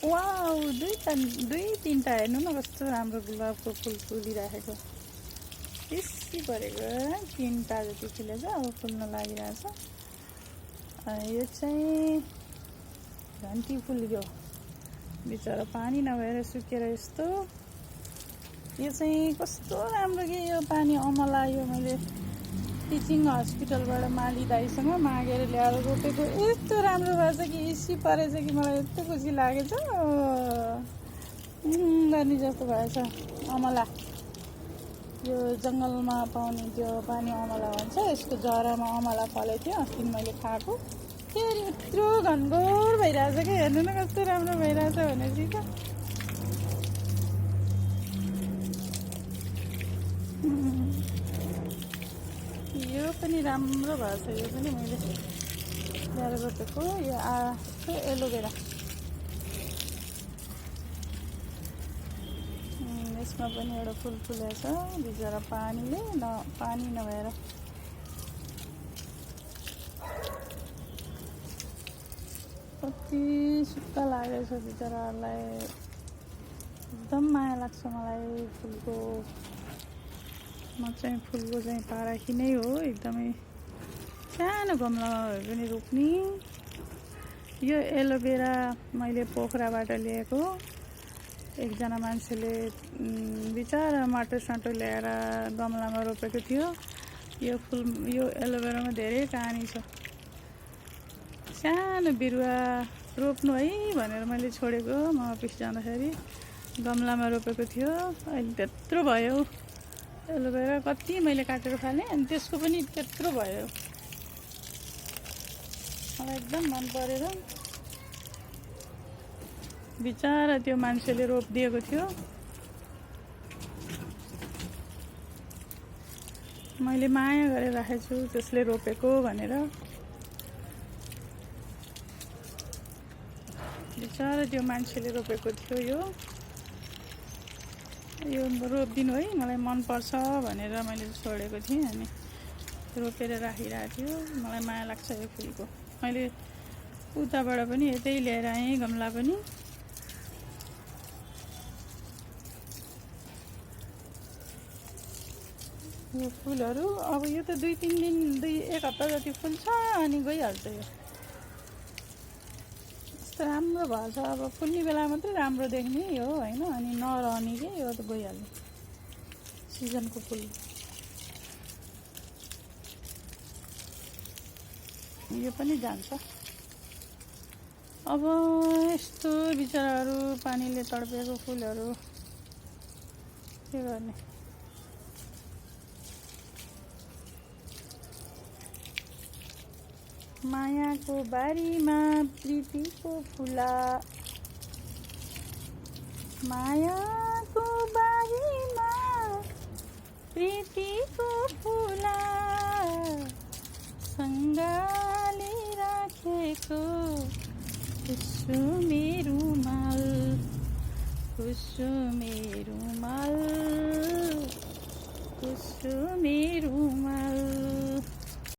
wow दुई तिनवटा हेर्नु न कस्तो राम्रो गुलाबको फुल फुलिराखेको बेसी परेको तिनवटा जति फुलेछ अब फुल्न लागिरहेछ यो चाहिँ घन्टी फुल यो बिचरा पानी नभएर सुकेर यस्तो यो चाहिँ कस्तो राम्रो कि यो पानी अमला यो मैले टिचिङ हस्पिटलबाट माली दाइसँग मागेर ल्याएर रोपेको यस्तो राम्रो भएछ कि इसी परेछ कि मलाई यस्तो खुसी लागेछ गर्ने जस्तो भएछ अमला यो जङ्गलमा पाउने त्यो पानी अमला भन्छ यसको जरामा अमला फलेको थियो अस्ति मैले खाएको फेरि यत्रो घनघोर भइरहेछ कि हेर्नु न कस्तो राम्रो भइरहेछ भनेपछि त यो पनि राम्रो भएछ यो पनि मैले ल्याएर रोपेको यो एलोभेरा यसमा पनि एउटा फुल फुलेछ बिचरा पानी नभएर कति सुक्खा लागेछ बिचराहरूलाई एकदम माया लाग्छ मलाई फुलको म चाहिँ फुलको चाहिँ पाराखी नै हो एकदमै सानो गमलामा भए पनि रोप्ने यो एलोभेरा मैले पोखराबाट ल्याएको एकजना मान्छेले बिचारा माटो साटो ल्याएर गमलामा रोपेको थियो यो एलोभेरामा धेरै कहानी छ सानो बिरुवा रोप्नु है भनेर मैले छोडेको म अफिस जाँदाखेरि गमलामा रोपेको थियो अहिले त्यत्रो भयो एलोभेरा कति मैले काटेर फालेँ अनि त्यसको पनि त्यत्रो भयो मलाई एकदम मन परेर बिचारा त्यो मान्छेले रोपिदिएको थियो मैले माया गरेर राखेको छु त्यसले रोपेको भनेर बिचारा त्यो मान्छेले रोपेको थियो यो रोपिदिनु है मलाई मनपर्छ भनेर मैले छोडेको थिएँ अनि रोपेर राखिरहेको थियो मलाई माया लाग्छ यो फुलको मैले उताबाट पनि यतै ल्याएर आएँ गमला पनि यो फुलहरू अब यो त एक हप्ता जति फुल्छ अनि गइहाल्छ यो यस्तो राम्रो भएछ अब फुल्ने बेला मात्रै राम्रो देख्ने हो होइन अनि नरहने के यो त गइहाल्यो सिजनको फुल यो पनि जान्छ अब यस्तो बिचराहरू पानीले तडपेको फुलहरू के गर्ने मायाको बारीमा प्रीतिको फुला मायाको बारीमा प्रीतिको फुला सँगाले राखेको कुसुमे रुमाल कुसुमे रुमाल कुसुमे रुमाल